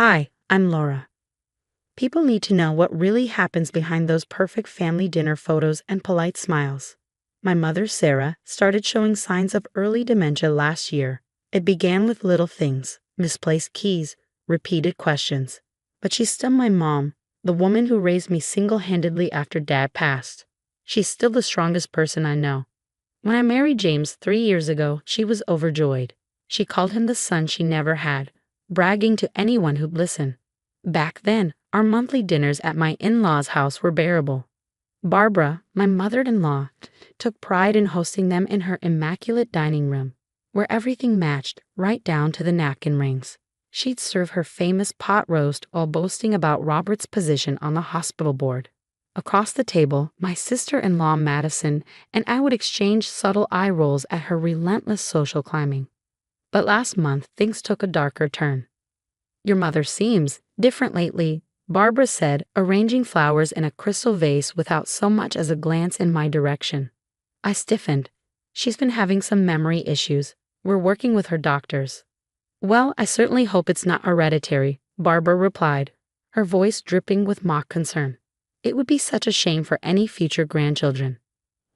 Hi, I'm Laura. People need to know what really happens behind those perfect family dinner photos and polite smiles. My mother, Sarah, started showing signs of early dementia last year. It began with little things, misplaced keys, repeated questions. But she's still my mom, the woman who raised me single-handedly after Dad passed. She's still the strongest person I know. When I married James 3 years ago, she was overjoyed. She called him the son she never had, bragging to anyone who'd listen. Back then, our monthly dinners at my in-laws' house were bearable. Barbara, my mother-in-law, took pride in hosting them in her immaculate dining room, where everything matched, right down to the napkin rings. She'd serve her famous pot roast while boasting about Robert's position on the hospital board. Across the table, my sister-in-law Madison and I would exchange subtle eye rolls at her relentless social climbing. But last month, things took a darker turn. "Your mother seems different lately," Barbara said, arranging flowers in a crystal vase without so much as a glance in my direction. I stiffened. "She's been having some memory issues. We're working with her doctors." "Well, I certainly hope it's not hereditary," Barbara replied, her voice dripping with mock concern. "It would be such a shame for any future grandchildren."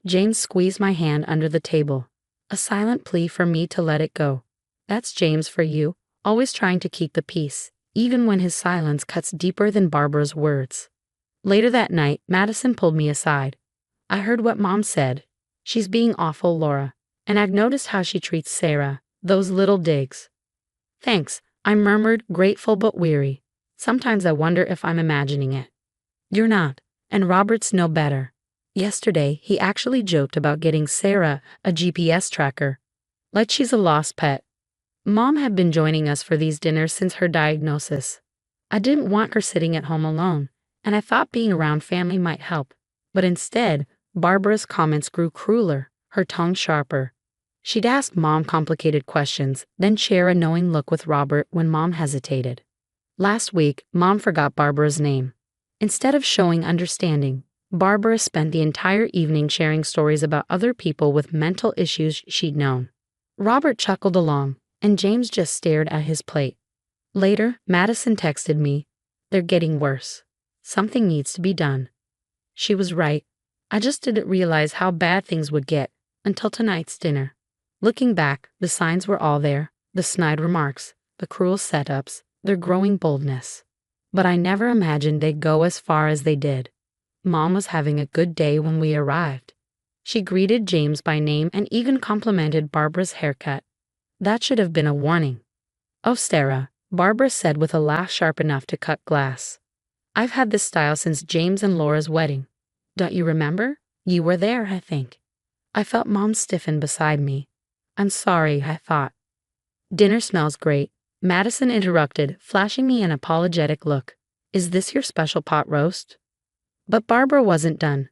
James squeezed my hand under the table, a silent plea for me to let it go. That's James for you, always trying to keep the peace, even when his silence cuts deeper than Barbara's words. Later that night, Madison pulled me aside. "I heard what Mom said. She's being awful, Laura, and I've noticed how she treats Sarah, those little digs." "Thanks," I murmured, grateful but weary. Sometimes I wonder if I'm imagining it. "You're not, and Robert's no better. Yesterday, he actually joked about getting Sarah a GPS tracker, like she's a lost pet." Mom had been joining us for these dinners since her diagnosis. I didn't want her sitting at home alone, and I thought being around family might help. But instead, Barbara's comments grew crueler, her tongue sharper. She'd ask Mom complicated questions, then share a knowing look with Robert when Mom hesitated. Last week, Mom forgot Barbara's name. Instead of showing understanding, Barbara spent the entire evening sharing stories about other people with mental issues she'd known. Robert chuckled along, and James just stared at his plate. Later, Madison texted me, "They're getting worse. Something needs to be done." She was right. I just didn't realize how bad things would get until tonight's dinner. Looking back, the signs were all there, the snide remarks, the cruel setups, their growing boldness. But I never imagined they'd go as far as they did. Mom was having a good day when we arrived. She greeted James by name and even complimented Barbara's haircut. That should have been a warning. "Oh, Sarah," Barbara said with a laugh sharp enough to cut glass. "I've had this style since James and Laura's wedding. Don't you remember? You were there, I think." I felt Mom stiffen beside me. "I'm sorry," I thought. "Dinner smells great," Madison interrupted, flashing me an apologetic look. "Is this your special pot roast?" But Barbara wasn't done.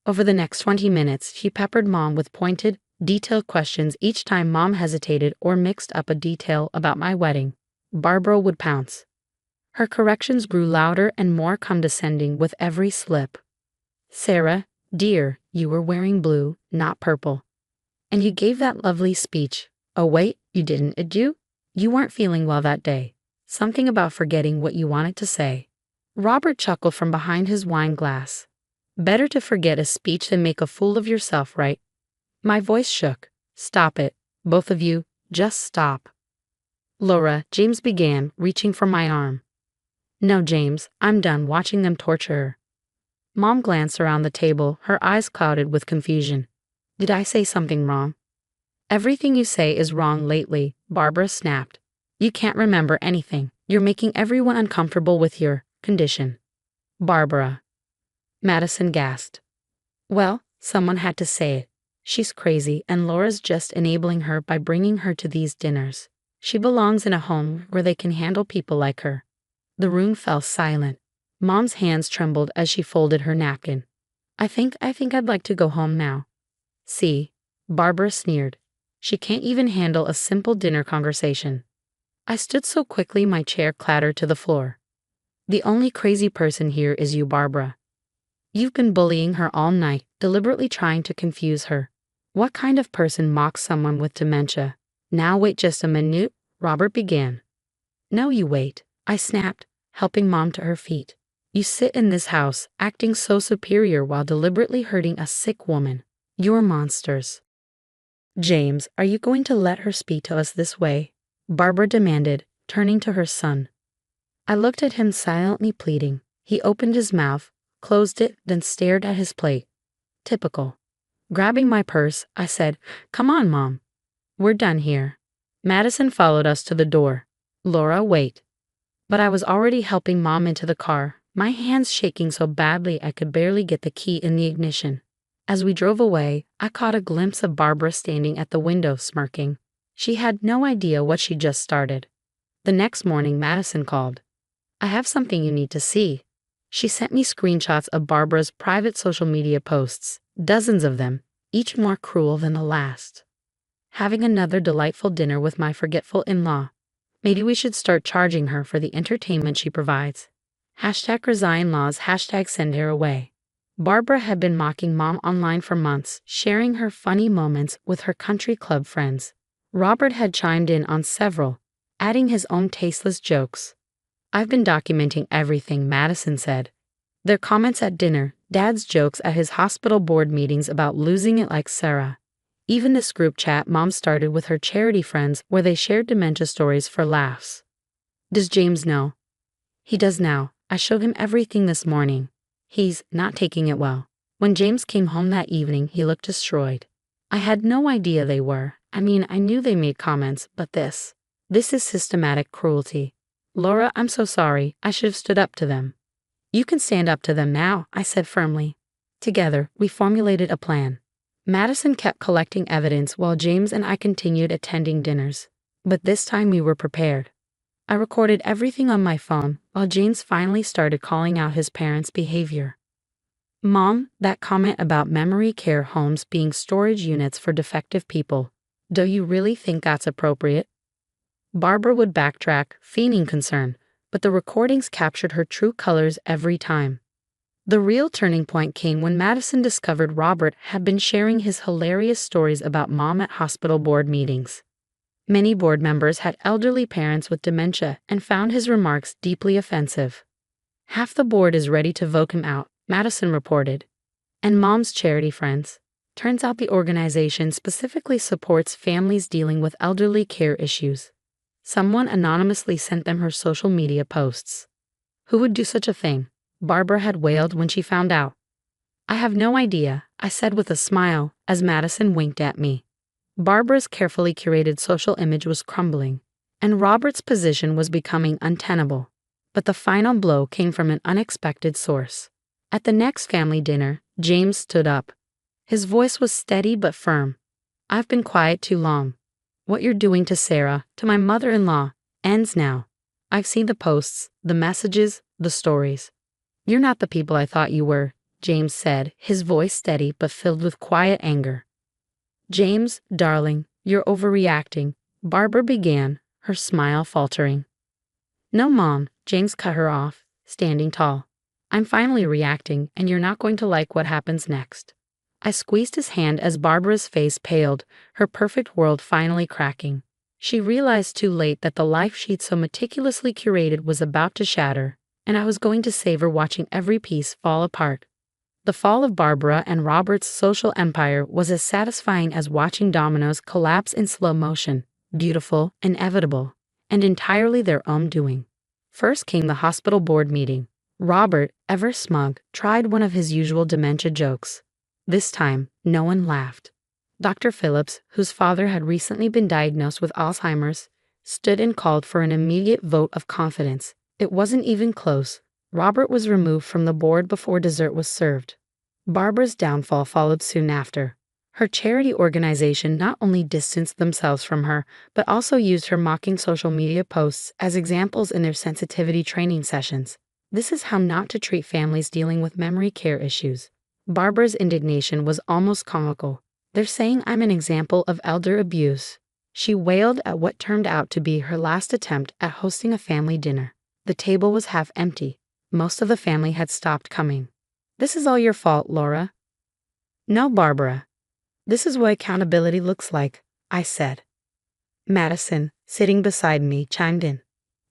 Over the next 20 minutes, she peppered Mom with pointed, detailed questions each time Mom hesitated or mixed up a detail about my wedding. Barbara would pounce. Her corrections grew louder and more condescending with every slip. "Sarah, dear, you were wearing blue, not purple. And you gave that lovely speech. Oh wait, you didn't, did you? You weren't feeling well that day. Something about forgetting what you wanted to say." Robert chuckled from behind his wine glass. "Better to forget a speech than make a fool of yourself, right?" My voice shook. "Stop it. Both of you, just stop." "Laura," James began, reaching for my arm. "No, James, I'm done watching them torture her." Mom glanced around the table, her eyes clouded with confusion. "Did I say something wrong?" "Everything you say is wrong lately," Barbara snapped. "You can't remember anything. You're making everyone uncomfortable with your condition." "Barbara." Madison gasped. "Well, someone had to say it. She's crazy, and Laura's just enabling her by bringing her to these dinners. She belongs in a home where they can handle people like her." The room fell silent. Mom's hands trembled as she folded her napkin. I think I'd like to go home now." "See," Barbara sneered. "She can't even handle a simple dinner conversation." I stood so quickly my chair clattered to the floor. "The only crazy person here is you, Barbara. You've been bullying her all night, deliberately trying to confuse her. What kind of person mocks someone with dementia?" "Now wait just a minute," Robert began. "No, you wait," I snapped, helping Mom to her feet. You sit in this house, acting so superior while deliberately hurting a sick woman. You're monsters. James, are you going to let her speak to us this way? Barbara demanded, turning to her son. I looked at him silently pleading. He opened his mouth, closed it, then stared at his plate. Typical. Grabbing my purse, I said, "Come on, Mom. We're done here." Madison followed us to the door. "Laura, wait." But I was already helping Mom into the car, my hands shaking so badly I could barely get the key in the ignition. As we drove away, I caught a glimpse of Barbara standing at the window smirking. She had no idea what she just started. The next morning, Madison called. "I have something you need to see." She sent me screenshots of Barbara's private social media posts, dozens of them, each more cruel than the last. Having another delightful dinner with my forgetful in-law. Maybe we should start charging her for the entertainment she provides. #resign laws, #send her away. Barbara had been mocking Mom online for months, sharing her funny moments with her country club friends. Robert had chimed in on several, adding his own tasteless jokes. "I've been documenting everything," Madison said. Their comments at dinner, Dad's jokes at his hospital board meetings about losing it like Sarah. Even this group chat Mom started with her charity friends where they shared dementia stories for laughs. "Does James know?" "He does now. I showed him everything this morning. He's not taking it well." When James came home that evening, he looked destroyed. I had no idea they were. I mean, I knew they made comments, but this is systematic cruelty. "Laura, I'm so sorry. I should have stood up to them." "You can stand up to them now," I said firmly. Together, we formulated a plan. Madison kept collecting evidence while James and I continued attending dinners. But this time we were prepared. I recorded everything on my phone while James finally started calling out his parents' behavior. "Mom, that comment about memory care homes being storage units for defective people, do you really think that's appropriate?" Barbara would backtrack, feigning concern, but the recordings captured her true colors every time. The real turning point came when Madison discovered Robert had been sharing his hilarious stories about Mom at hospital board meetings. Many board members had elderly parents with dementia and found his remarks deeply offensive. "Half the board is ready to vote him out," Madison reported. "And Mom's charity friends. Turns out the organization specifically supports families dealing with elderly care issues." Someone anonymously sent them her social media posts. "Who would do such a thing?" Barbara had wailed when she found out. "I have no idea," I said with a smile as Madison winked at me. Barbara's carefully curated social image was crumbling, and Robert's position was becoming untenable. But the final blow came from an unexpected source. At the next family dinner, James stood up. His voice was steady but firm. "I've been quiet too long. What you're doing to Sarah, to my mother-in-law, ends now. I've seen the posts, the messages, the stories. You're not the people I thought you were," James said, his voice steady but filled with quiet anger. "James, darling, you're overreacting," Barbara began, her smile faltering. "No, Mom," James cut her off, standing tall. "I'm finally reacting, and you're not going to like what happens next." I squeezed his hand as Barbara's face paled, her perfect world finally cracking. She realized too late that the life she'd so meticulously curated was about to shatter, and I was going to savor watching every piece fall apart. The fall of Barbara and Robert's social empire was as satisfying as watching dominoes collapse in slow motion, beautiful, inevitable, and entirely their own doing. First came the hospital board meeting. Robert, ever smug, tried one of his usual dementia jokes. This time, no one laughed. Dr. Phillips, whose father had recently been diagnosed with Alzheimer's, stood and called for an immediate vote of confidence. It wasn't even close. Robert was removed from the board before dessert was served. Barbara's downfall followed soon after. Her charity organization not only distanced themselves from her, but also used her mocking social media posts as examples in their sensitivity training sessions. This is how not to treat families dealing with memory care issues. Barbara's indignation was almost comical. "They're saying I'm an example of elder abuse." She wailed at what turned out to be her last attempt at hosting a family dinner. The table was half empty. Most of the family had stopped coming. "This is all your fault, Laura." "No, Barbara. This is what accountability looks like," I said. Madison, sitting beside me, chimed in.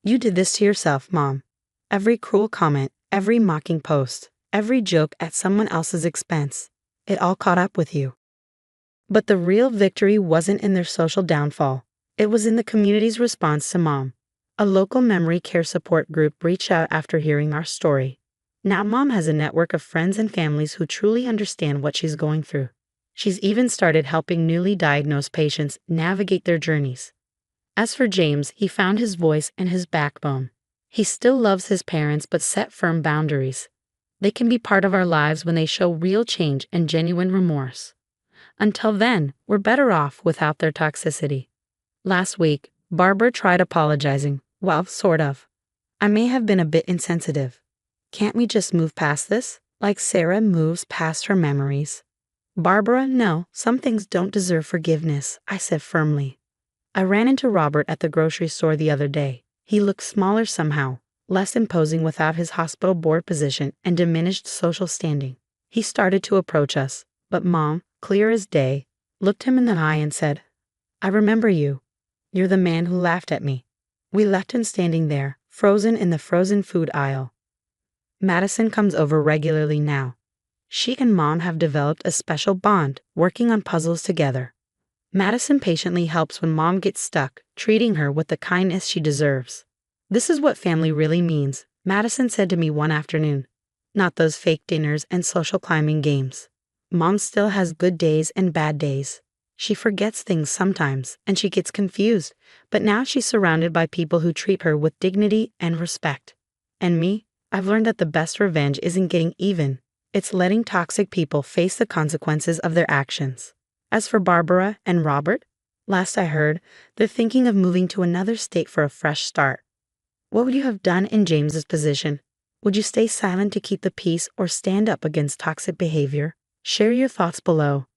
You did this to yourself, Mom. Every cruel comment, every mocking post, every joke at someone else's expense. It all caught up with you. But the real victory wasn't in their social downfall. It was in the community's response to Mom. A local memory care support group reached out after hearing our story. Now Mom has a network of friends and families who truly understand what she's going through. She's even started helping newly diagnosed patients navigate their journeys. As for James, he found his voice and his backbone. He still loves his parents but set firm boundaries. They can be part of our lives when they show real change and genuine remorse. Until then, we're better off without their toxicity. Last week, Barbara tried apologizing. Well, sort of. I may have been a bit insensitive. Can't we just move past this, like Sarah moves past her memories? Barbara, no, some things don't deserve forgiveness, I said firmly. I ran into Robert at the grocery store the other day. He looked smaller somehow, less imposing without his hospital board position and diminished social standing. He started to approach us, but Mom, clear as day, looked him in the eye and said, "I remember you. You're the man who laughed at me." We left him standing there, frozen in the frozen food aisle. Madison comes over regularly now. She and Mom have developed a special bond, working on puzzles together. Madison patiently helps when Mom gets stuck, treating her with the kindness she deserves. "This is what family really means," Madison said to me one afternoon. "Not those fake dinners and social climbing games." Mom still has good days and bad days. She forgets things sometimes, and she gets confused, but now she's surrounded by people who treat her with dignity and respect. And me, I've learned that the best revenge isn't getting even. It's letting toxic people face the consequences of their actions. As for Barbara and Robert, last I heard, they're thinking of moving to another state for a fresh start. What would you have done in James's position? Would you stay silent to keep the peace or stand up against toxic behavior? Share your thoughts below.